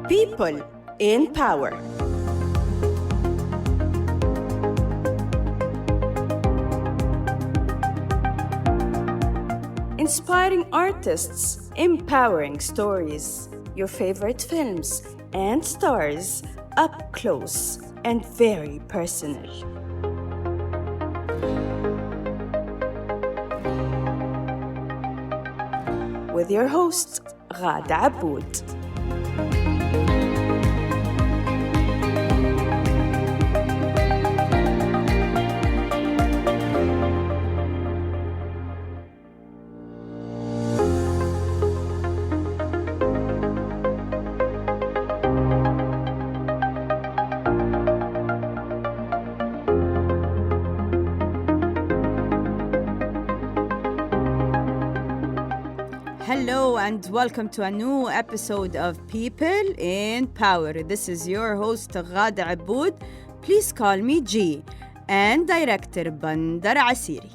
People in Power. Inspiring artists, empowering stories, your favorite films and stars up close and very personal. With your host, Ghada Aboud. Hello and welcome to a new episode of People in Power. This is your host Ghada Aboud. Please call me G, and director Bandar Asiri.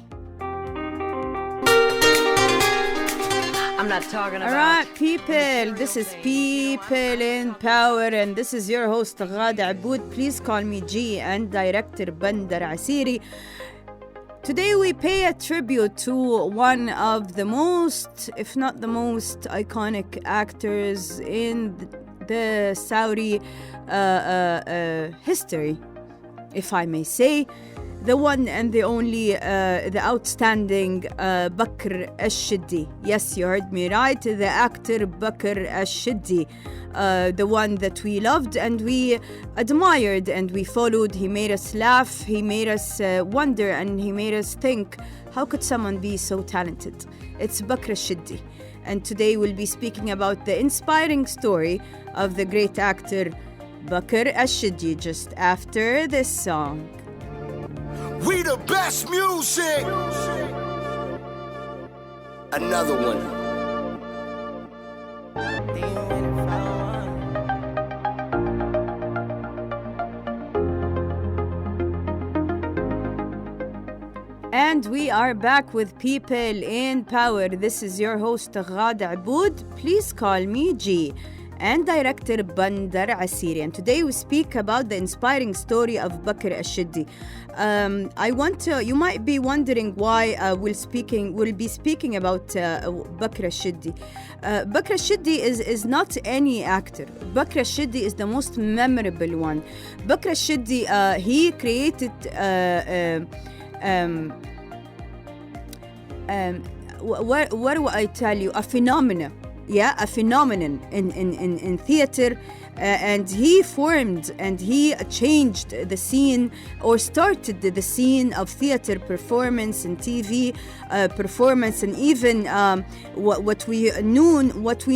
I'm not talking about. All right, people. This is People in Power, and this is your host Ghada Aboud. Please call me G, and director Bandar Asiri. Today we pay a tribute to one of the most, if not the most, iconic actors in the Saudi history, if I may say. The one and the only, the outstanding Bakr al-Shaddi. Yes, you heard me right, the actor Bakr al-Shaddi. The one that we loved and we admired and we followed. He made us laugh, he made us wonder, and he made us think, how could someone be so talented? It's Bakr al-Shaddi. And today we'll be speaking about the inspiring story of the great actor Bakr al-Shaddi just after this song. We the best music. Another one. And we are back with People in Power. This is your host Ghada Aboud. Please call me G, and director Bandar Asiri. And today we speak about the inspiring story of Bakr al-Shaddi. You might be wondering why we'll be speaking about Bakr al-Shaddi. Bakr al-Shaddi is not any actor. Bakr al-Shaddi is the most memorable one. Bakr al-Shaddi, he created what do I tell you? A phenomenon in theater, and he formed and he changed the scene, or started the scene of theater performance and TV performance, and even what we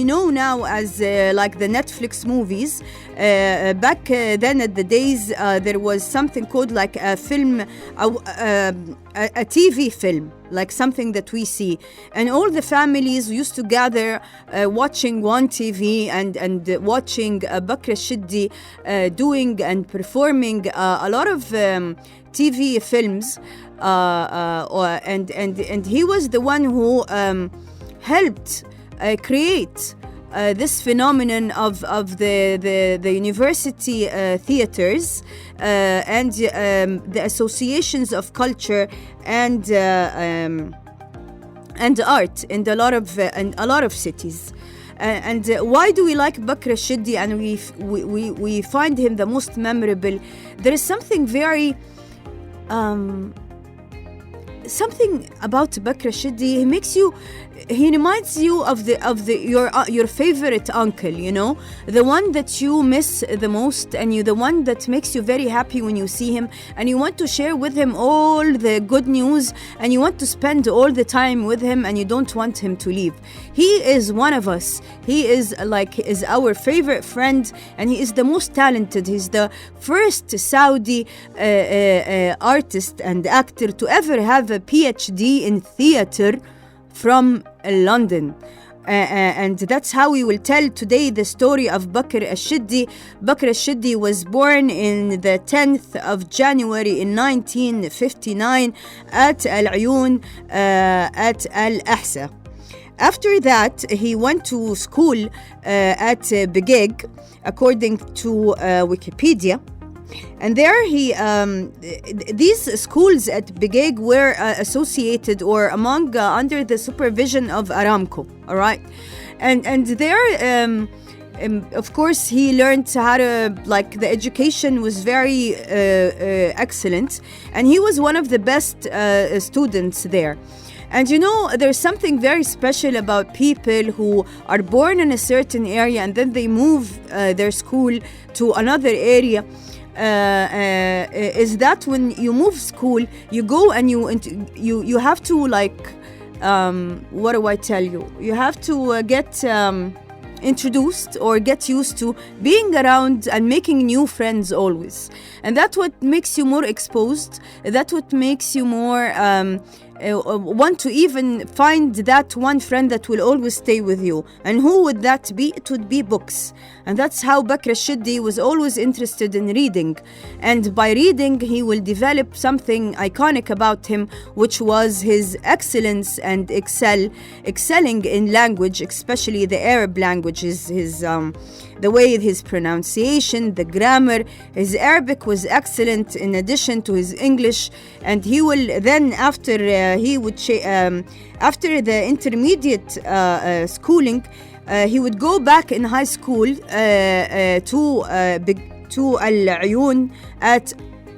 know now as like the Netflix movies. Back then at the days, there was something called like a film, a TV film, like something that we see, and all the families used to gather watching one TV and watching Bakr al-Shaddi doing and performing a lot of TV films, and he was the one who helped create this phenomenon of the university theaters and the associations of culture and art in a lot of cities. And why do we like Bakr al-Shaddi and we find him the most memorable? There is something very something about Bakr al-Shaddi. He reminds you of your favorite uncle, you know, the one that you miss the most, and the one that makes you very happy when you see him, and you want to share with him all the good news, and you want to spend all the time with him, and you don't want him to leave. He is one of us. He is our favorite friend, and he is the most talented. He's the first Saudi artist and actor to ever have a PhD in theater from London. And that's how we will tell today the story of Bakr al-Shaddi. Bakr al-Shaddi was born in the 10th of January in 1959 at Al-Ayun at Al-Ahsa. After that, he went to school at Begeg, according to Wikipedia. And there these schools at Begeg were associated or among under the supervision of Aramco, all right? And there, of course, he learned how to, like, the education was very excellent, and he was one of the best students there. And you know, there's something very special about people who are born in a certain area and then they move their school to another area. Is that when you move school, you go and you have to, like, what do I tell you? You have to get introduced or get used to being around and making new friends always. And that's what makes you more exposed. That's what makes you more want to even find that one friend that will always stay with you. And who would that be? It would be books. And that's how Bakr Shaddi was always interested in reading. And by reading, he will develop something iconic about him, which was his excellence and excelling in language, especially the Arab languages, the way his pronunciation, the grammar. His Arabic was excellent in addition to his English. And he will then, after after the intermediate schooling, he would go back in high school to Al-Uyun at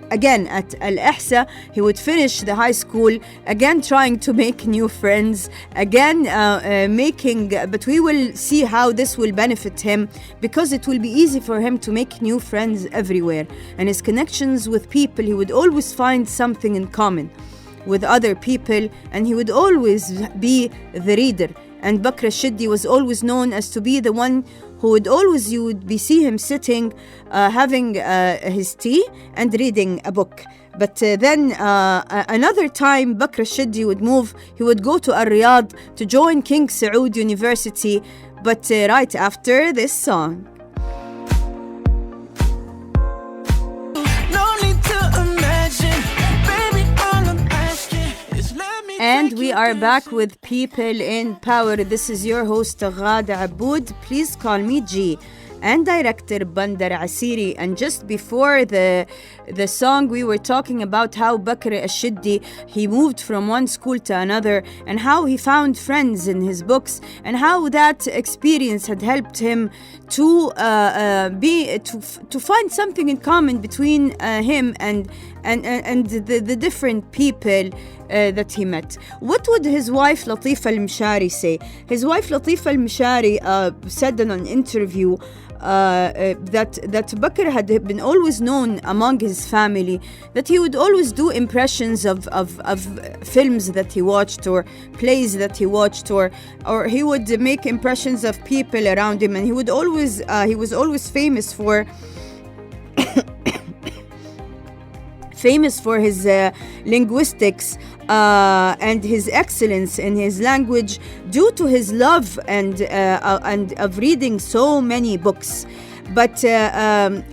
Al-Ihsa. He would finish the high school, again trying to make new friends, again but we will see how this will benefit him, because it will be easy for him to make new friends everywhere. And his connections with people, he would always find something in common with other people, and he would always be the reader. And Bakr Shaddi was always known as to be the one who would always, you would see him sitting, having his tea and reading a book. But then another time Bakr Shaddi would move, he would go to Riyadh to join King Saud University, but right after this song. And we are back with People in Power. This is your host, Ghada Aboud. Please call me G. And director Bandar Asiri. And just before the song, we were talking about how Bakr Shaddi, he moved from one school to another, and how he found friends in his books, and how that experience had helped him to find something in common between him and the different people that he met. What would his wife Latifa Al-Mshari say? His wife Latifa Al-Mshari said in an interview that Bakr had been always known among his family, that he would always do impressions of films that he watched, or plays that he watched, or he would make impressions of people around him. And he was always famous for his linguistics and his excellence in his language, due to his love and of reading so many books. But and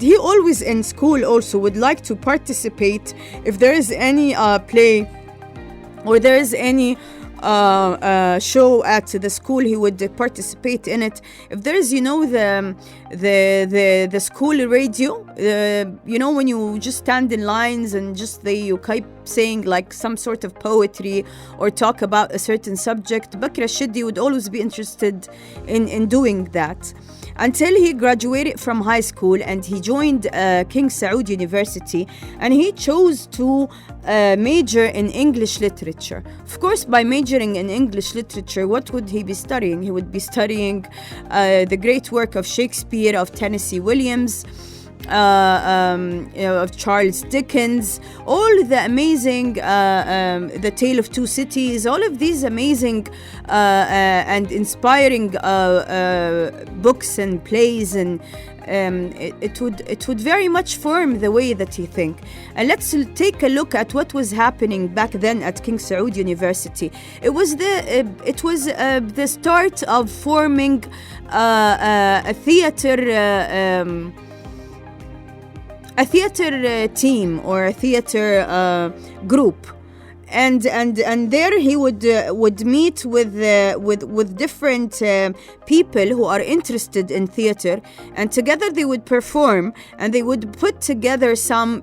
he always in school also would like to participate if there is any play or there is any show at the school. He would participate in it. If there is, the school radio, when you just stand in lines and you keep saying like some sort of poetry or talk about a certain subject, Bakr Shaddi would always be interested in doing that, until he graduated from high school and he joined King Saud University, and he chose to major in English literature. Of course, by majoring in English literature, what would he be studying? He would be studying the great work of Shakespeare, of Tennessee Williams, of Charles Dickens, all the amazing The Tale of Two Cities, all of these amazing and inspiring books and plays, and it would very much form the way that you think. And let's take a look at what was happening back then at King Saud University. It was the start of forming a theater team or a theater group. and there he would meet with different people who are interested in theater, and together they would perform, and they would put together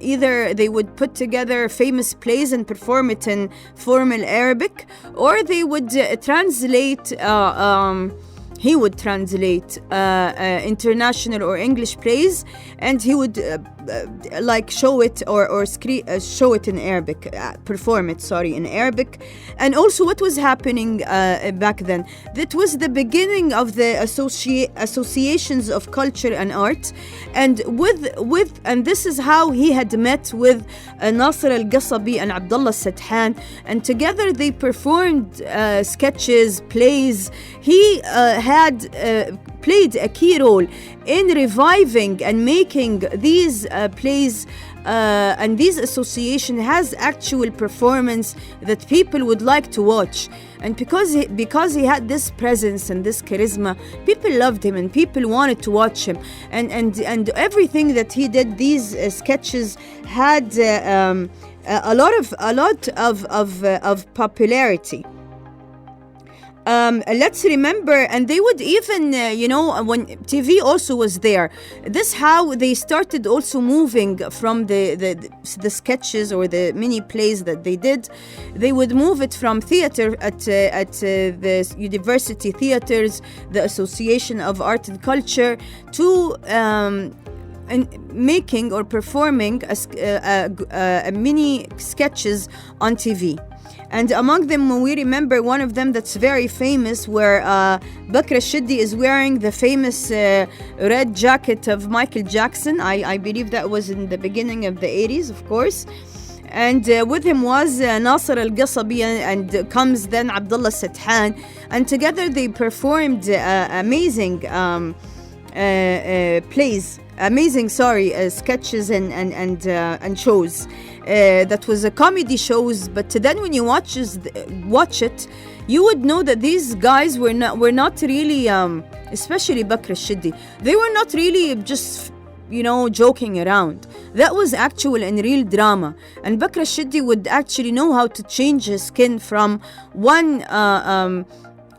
either they would put together famous plays and perform it in formal Arabic, or they would translate he would translate international or English plays, and he would like show it or show it in Arabic, perform it, in Arabic. And also what was happening back then, that was the beginning of the associations of culture and art, and and this is how he had met with Nasr al-Qasabi and Abdullah Sadhan, and together they performed sketches, plays. He had played a key role in reviving and making these plays, and these association has actual performance that people would like to watch. And because he had this presence and this charisma, people loved him and people wanted to watch him, and everything that he did, these sketches had a lot of popularity. Let's remember, and they would even, when TV also was there, this how they started also moving from the sketches or the mini plays that they did. They would move it from theater at the university theaters, the Association of Art and Culture, to and making or performing a mini sketches on TV. And among them, we remember one of them that's very famous, where Bakr Shaddi is wearing the famous red jacket of Michael Jackson. I believe that was in the beginning of the 80s, of course. And with him was Nasr al-Qasabi, and comes then Abdullah Sadhan. And together they performed amazing plays. Sketches and shows. That was a comedy shows, but then when you watch it, you would know that these guys were not really, especially Bakr Shaddi, they were not really just joking around. That was actual and real drama, and Bakr Shaddi would actually know how to change his skin from one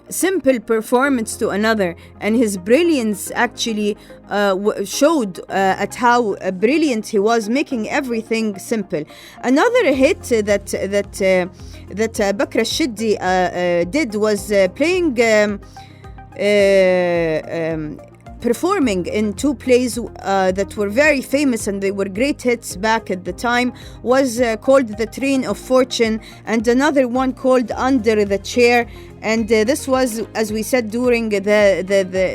simple performance to another, and his brilliance actually showed at how brilliant he was, making everything simple. Another hit that Bakr Shaddi did was playing performing in two plays that were very famous, and they were great hits back at the time, was called The Train of Fortune, and another one called Under the Chair. And this was, as we said, during the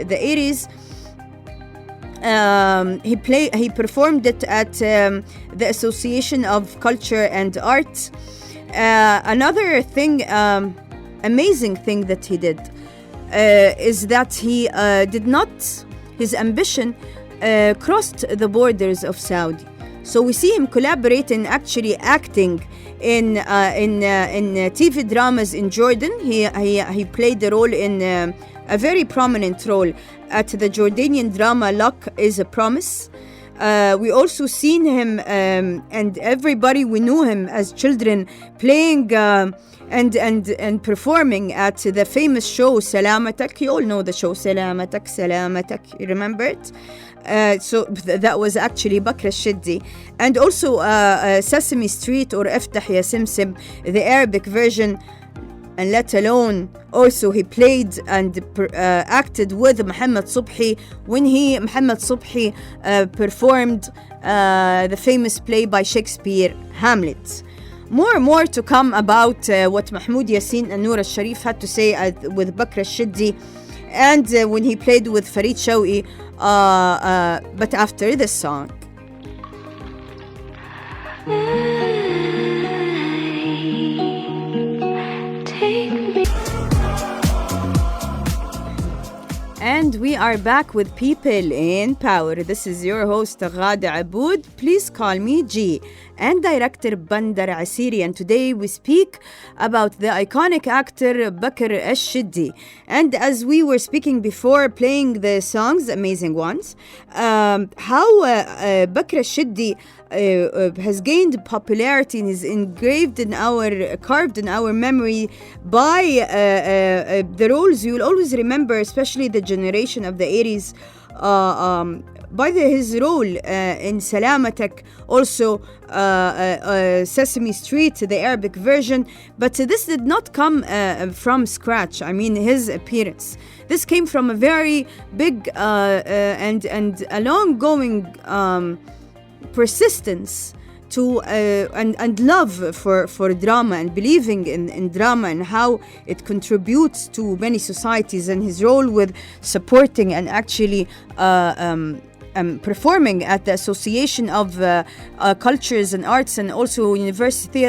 80s. He performed it at the Association of Culture and Art. Another thing, amazing thing that he did is that he did not, his ambition crossed the borders of Saudi. So we see him collaborating, actually acting in TV dramas in Jordan. He played a role in a very prominent role at the Jordanian drama Luck is a Promise. We also seen him, and everybody, we knew him as children, playing and performing at the famous show Salamatak. You all know the show Salamatak, Salamatak. You remember it? So that was actually Bakr Shaddi. And also Sesame Street or Eftah Ya Simsim, the Arabic version, and let alone also he played and acted with Muhammad Subhi when Muhammad Subhi performed the famous play by Shakespeare, Hamlet. More to come about what Mahmoud Yassin and Noor al-Sharif had to say with Bakr Shaddi, and when he played with Farid Shawqi, but after this song. And we are back with People in Power. This is your host, Ghada Aboud. Please call me G. and director Bandar Asiri. And today we speak about the iconic actor Bakr al-Shaddi. And as we were speaking before, playing the songs, amazing ones, how Bakr al-Shaddi has gained popularity and is carved in our memory by the roles you will always remember, especially the generation of the 80s, by his role in Salamatek, also Sesame Street, the Arabic version. But this did not come from scratch. I mean, his appearance. This came from a very big and a long-going persistence to and love for drama, and believing in drama and how it contributes to many societies, and his role with supporting and actually performing at the Association of Cultures and Arts, and also university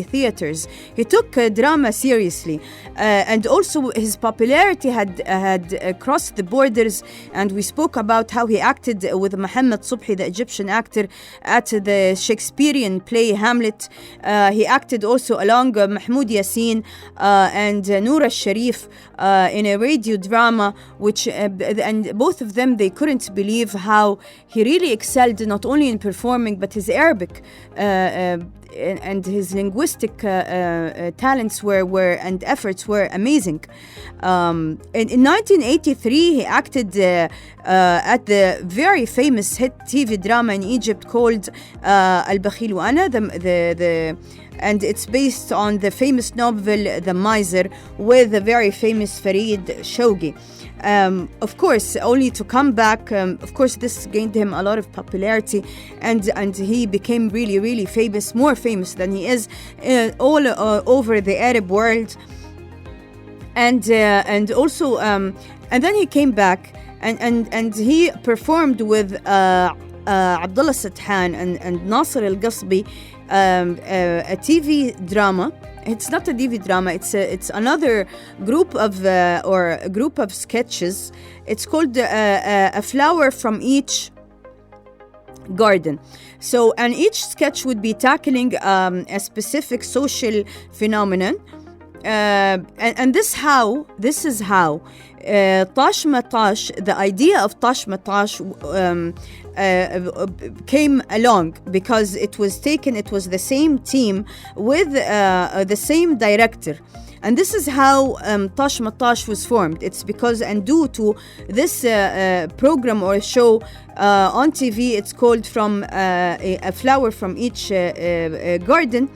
theaters. He took drama seriously, and also his popularity had crossed the borders. And we spoke about how he acted with Mohammed Subhi, the Egyptian actor, at the Shakespearean play Hamlet. He acted also along Mahmoud Yassin and Noor al-Sharif in a radio drama, which and both of them, they couldn't believe how he really excelled, not only in performing, but his Arabic and his linguistic talents and efforts were amazing. In 1983, he acted at the very famous hit TV drama in Egypt called Al-Bakhil wa Ana, and it's based on the famous novel The Miser, with the very famous Farid Shoghi. Of course, only to come back, of course, this gained him a lot of popularity, and he became really, really famous, more famous than he is all over the Arab world. And also, and then he came back and he performed with Abdullah Sathan and Nasser Al-Qasbi, a TV drama. It's not a TV drama. It's another group of sketches. It's called A Flower from Each Garden. So, and each sketch would be tackling a specific social phenomenon. And this is how Tash Matash, the idea of Tash Matash came along, because it was the same team with the same director. And this is how Tash Matash was formed. It's because, and due to this program or show on TV, it's called From A Flower from Each Garden.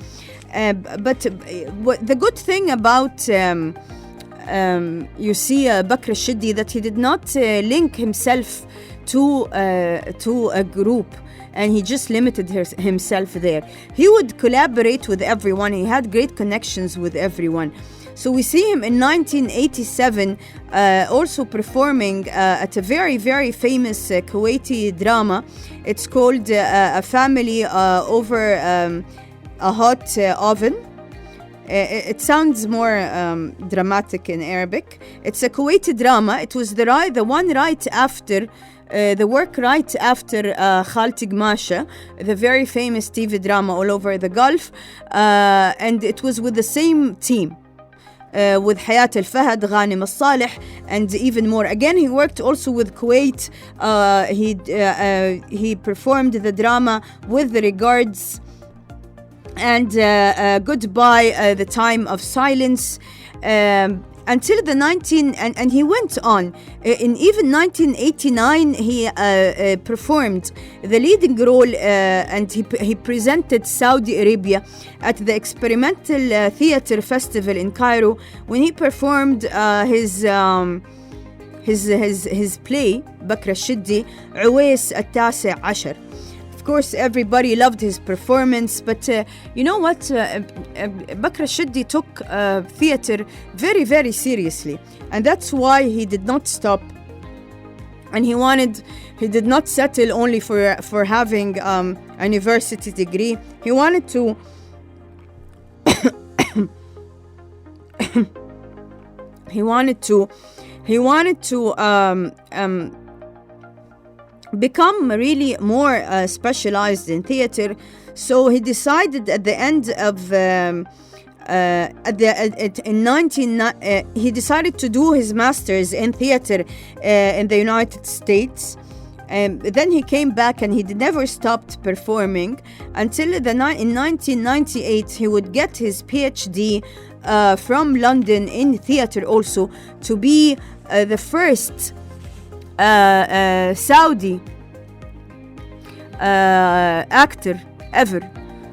But the good thing about you see Bakr al-Shaddi, that he did not link himself to a group, and he just limited himself there. He would collaborate with everyone. He had great connections with everyone. So we see him in 1987 also performing at a very, very famous Kuwaiti drama. It's called A Family Over a Hot Oven. It sounds more dramatic in Arabic. It's a Kuwaiti drama. It was the one right after the work right after Khalti Gmasha, the very famous TV drama all over the Gulf, and it was with the same team. With Hayat al-Fahad, Ghanim al-Salih, and even more. Again, he worked also with Kuwait. He performed the drama With the Regards and Goodbye, The Time of Silence, until the and he went on. In even 1989, he performed the leading role, and he presented Saudi Arabia at the Experimental Theatre Festival in Cairo, when he performed his play Bakr al-Shaddi عويس التاسع عشر. Of course, everybody loved his performance, but you know what? Bakr al-Shaddi took theater very, very seriously, and that's why he did not stop. And he did not settle only for having a university degree. He wanted to become really more specialized in theater. So he decided at the end of he decided to do his master's in theater in the United States. Then he came back and he never stopped performing until in 1998 he would get his PhD from London in theater, also to be the first Saudi actor ever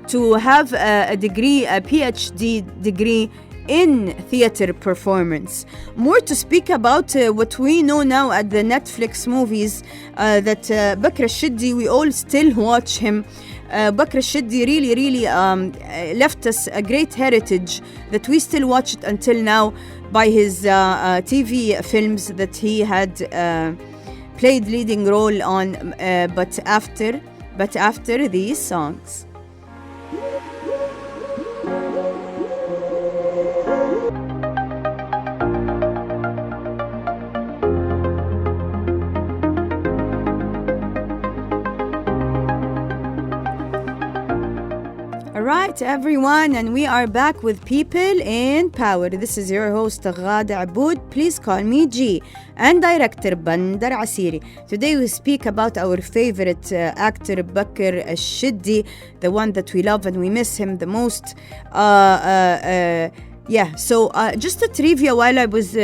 to have a PhD degree in theater performance. More to speak about what we know now at the Netflix movies, that Bakr Shaddi, we all still watch him. Bakr Shaddi really left us a great heritage that we still watch it until now by his TV films that he had played leading role on, but after these songs. Alright everyone, and we are back with People in Power. This is your host Ghada Aboud. Please call me G, and director Bandar Asiri. Today we speak about our favorite actor Bakr Shaddi, the one that we love and we miss him the most. Just a trivia while I was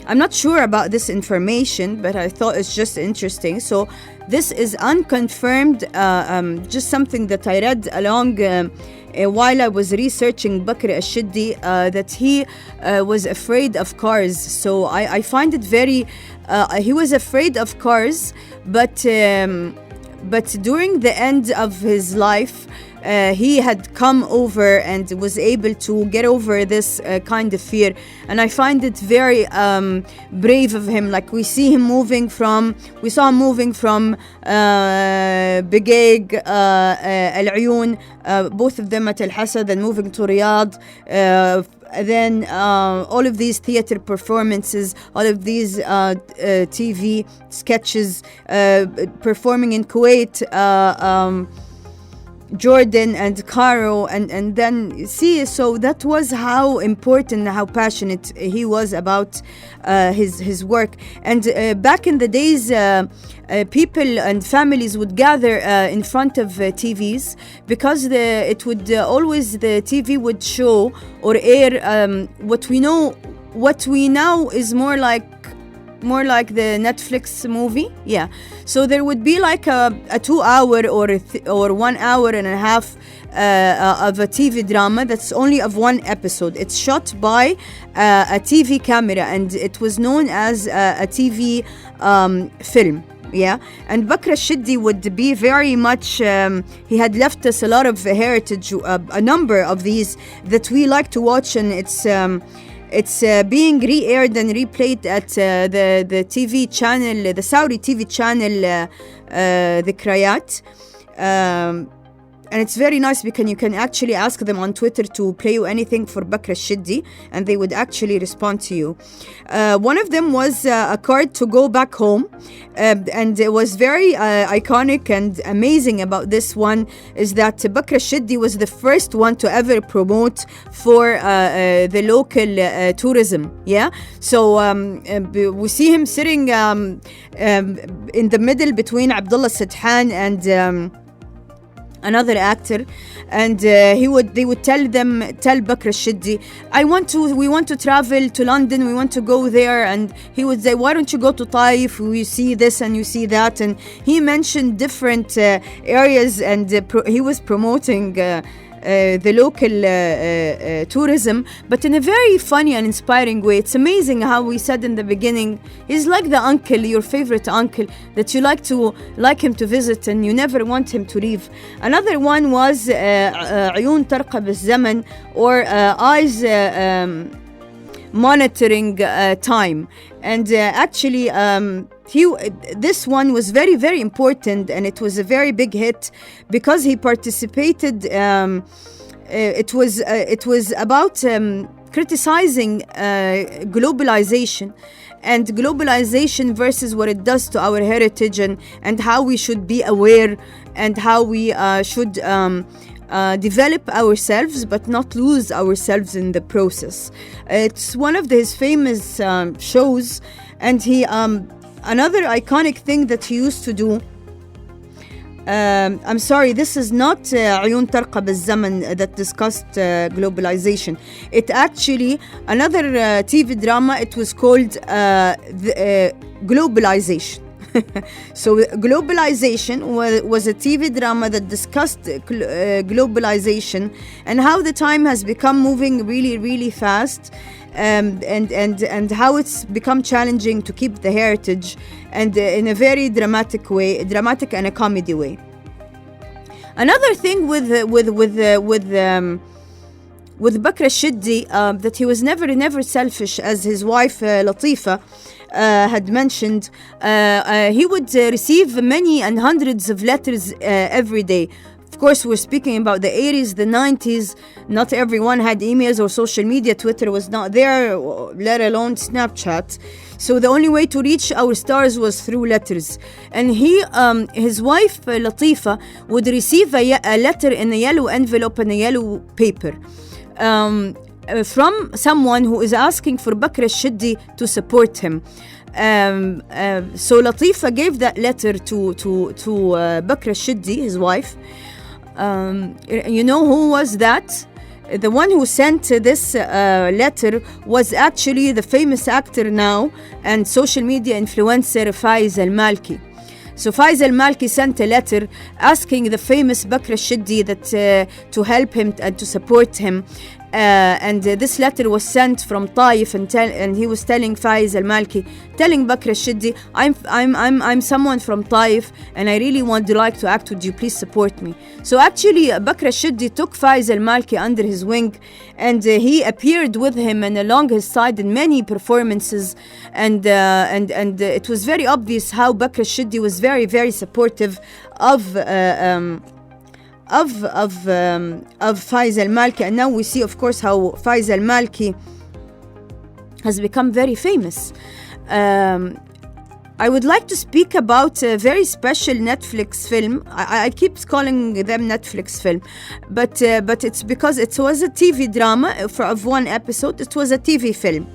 I'm not sure about this information, but I thought it's just interesting. So this is unconfirmed, just something that I read along while I was researching Bakr Shaddi, that he was afraid of cars. So I find it very, he was afraid of cars, but during the end of his life, he had come over and was able to get over this kind of fear, and I find it very brave of him. Like we saw him moving from Bigig, Al Ayun, both of them at Al Hasad, and moving to Riyadh. Then all of these theater performances, all of these TV sketches, performing in Kuwait, Jordan and Cairo, and then see, so that was how important, how passionate he was about his work. And back in the days, people and families would gather in front of TVs, because the TV would show or air what we know is more like the Netflix movie. Yeah, so there would be like a 2 hour or 1 hour and a half of a TV drama that's only of one episode. It's shot by a TV camera, and it was known as a TV film. Yeah, and Bakr Shaddi would be very much, he had left us a lot of heritage, a number of these that we like to watch, and it's being re-aired and replayed at the TV channel, the Saudi TV channel, the Krayat. And it's very nice because you can actually ask them on Twitter to play you anything for Bakr Shaddi, and they would actually respond to you. One of them was a card to go back home, and it was very iconic and amazing about this one is that Bakr Shaddi was the first one to ever promote for the local tourism. Yeah, so we see him sitting in the middle between Abdullah Sadhan and another actor, and they would tell Bakr Shaddi, we want to travel to London, we want to go there, and he would say, why don't you go to Taif, you see this and you see that, and he mentioned different areas, and he was promoting the local tourism, but in a very funny and inspiring way. It's amazing how we said in the beginning, he's like the uncle, your favorite uncle, that you like him to visit and you never want him to leave. Another one was عيون ترقب الزمن, or eyes monitoring time. And actually this one was very, very important, and it was a very big hit because he participated. It was about criticizing globalization, and globalization versus what it does to our heritage, and how we should be aware and how we should develop ourselves but not lose ourselves in the process. It's one of his famous shows, and he another iconic thing that he used to do. I'm sorry, this is not عيون ترقب الزمن that discussed globalization. It actually, another TV drama, it was called Globalization. So Globalization was a TV drama that discussed globalization and how the time has become moving really, really fast, and how it's become challenging to keep the heritage, and in a very dramatic and a comedy way. Another thing with Bakr al-Shiddi, that he was never selfish, as his wife Latifa had mentioned. He would receive many and hundreds of letters every day. Of course, we're speaking about the 80s, the 90s. Not everyone had emails or social media. Twitter was not there, let alone Snapchat. So the only way to reach our stars was through letters. And his wife Latifa would receive a letter in a yellow envelope and a yellow paper from someone who is asking for Bakr al-Shiddi to support him. So Latifa gave that letter to Bakr al-Shiddi, his wife. You know who was that? The one who sent this letter was actually the famous actor now and social media influencer Faiz al-Malki. So Faiz al-Malki sent a letter asking the famous Bakr al-Shiddi that to help him and to support him. And this letter was sent from Taif, and he was telling Faiz al-Malki, telling Bakr al-Shiddi, I'm someone from Taif, and I really would like to act with you. Please support me. So actually, Bakr al-Shiddi took Faiz al-Malki under his wing, and he appeared with him and along his side in many performances, and it was very obvious how Bakr al-Shiddi was very, very supportive of Faiz al-Malki. And now we see, of course, how Faiz al-Malki has become very famous. I would like to speak about a very special Netflix film. I keep calling them Netflix film, but it's because it was a TV drama of one episode. It was a TV film.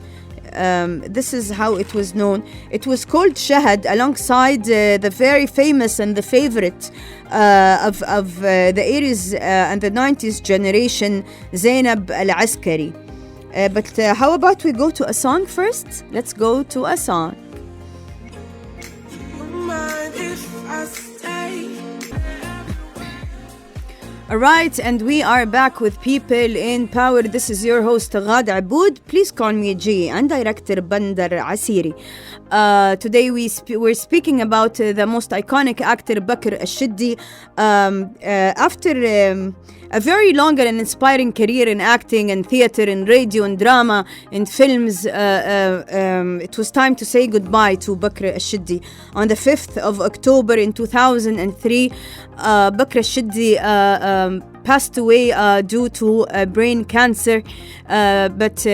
This is how it was known. It was called Shahad, alongside the very famous and the favorite of the 80s and the 90s generation, Zainab Al-Askari. But how about we go to a song first? Let's go to a song. Alright, and we are back with People in Power. This is your host Ghada Aboud. Please call me G, and director Bandar Asiri. Today we're speaking about the most iconic actor Bakr al-Shiddi. After a very long and inspiring career in acting and theater and radio and drama and films, it was time to say goodbye to Bakr al-Shiddi. On the 5th of October in 2003, Bakr al-Shiddi passed away due to brain cancer, but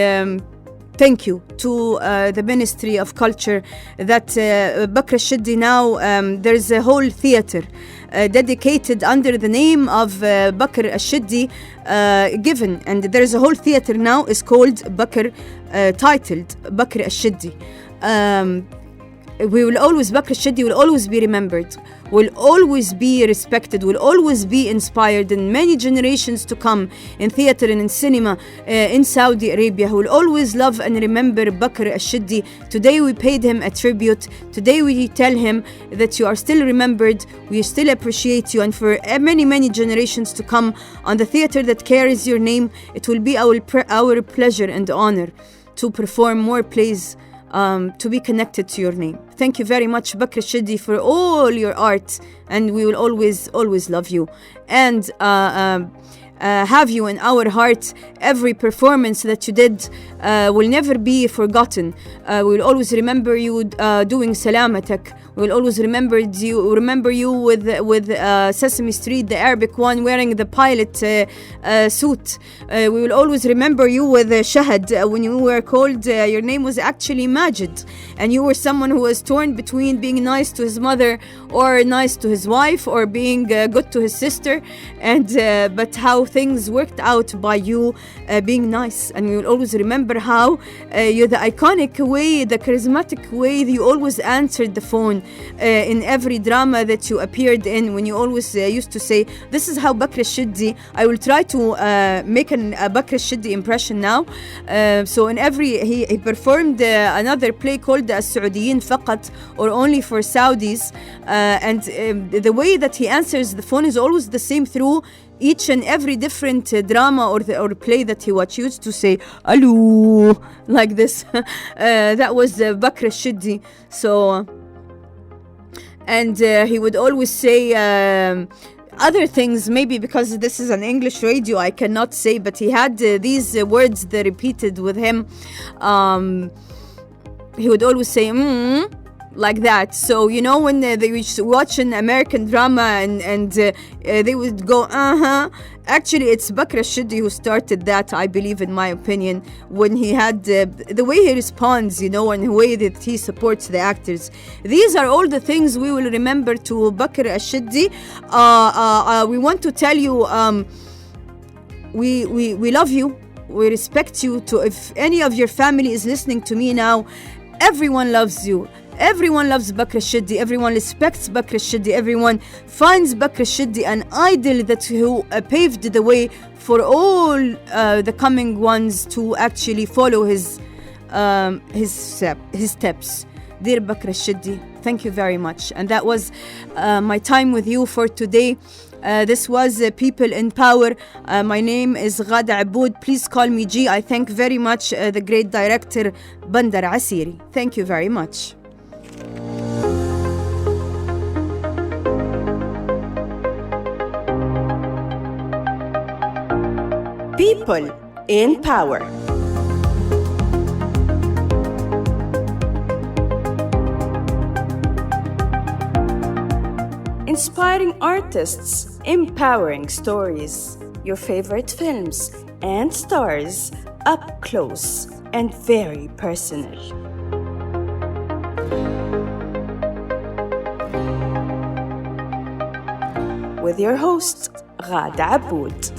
thank you to the Ministry of Culture that Bakr al-Shiddi now, there's a whole theater dedicated under the name of Bakr al-Shiddi given, and there's a whole theater now is called Bakr, titled Bakr al-Shiddi. Bakr al-Shiddi will always be remembered, will always be respected, will always be inspired, and many generations to come in theater and in cinema in Saudi Arabia who will always love and remember Bakr al-Shiddi. Today we paid him a tribute. Today we tell him that you are still remembered, we still appreciate you, and for many generations to come on the theater that carries your name, it will be our pleasure and honor to perform more plays to be connected to your name. Thank you very much, Bakr al-Shiddi, for all your art, and we will always love you. And have you in our heart. Every performance that you did will never be forgotten. We will always remember you doing Salamatak. We will always remember you with Sesame Street, the Arabic one, wearing the pilot suit. We will always remember you with Shahad, when you were called, your name was actually Majid, and you were someone who was torn between being nice to his mother or nice to his wife or being good to his sister, and but how things worked out by you being nice. And we will always remember how you're the iconic way, the charismatic way that you always answered the phone in every drama that you appeared in, when you always used to say, this is how Bakr Shaddi. I will try to make a Bakr Shaddi impression now. So in every, he performed another play called As-Saudiyin Faqat, or Only for Saudis, and the way that he answers the phone is always the same through each and every different drama or play that he watched. He used to say "Aloo" like this. That was Bakr Shaddi. So and he would always say other things, maybe because this is an English radio I cannot say, but he had these words that repeated with him. He would always say like that. So you know, when they would watch an American drama and they would go actually it's Bakr Shaddi who started that, I believe, in my opinion, when he had the way he responds, you know, and the way that he supports the actors. These are all the things we will remember to Bakr Shaddi. We want to tell you we love you, we respect you. To if any of your family is listening to me now, everyone loves you. Everyone loves Bakr Shaddi. Everyone respects Bakr Shaddi. Everyone finds Bakr Shaddi an idol that who paved the way for all the coming ones to actually follow his steps. Dear Bakr Shaddi, thank you very much. And that was my time with you for today. This was People in Power. My name is Ghada Aboud. Please call me G. I thank very much the great director Bandar Asiri. Thank you very much. People in Power. Inspiring artists, empowering stories, your favorite films and stars, up close and very personal. With your host, Ghada Aboud.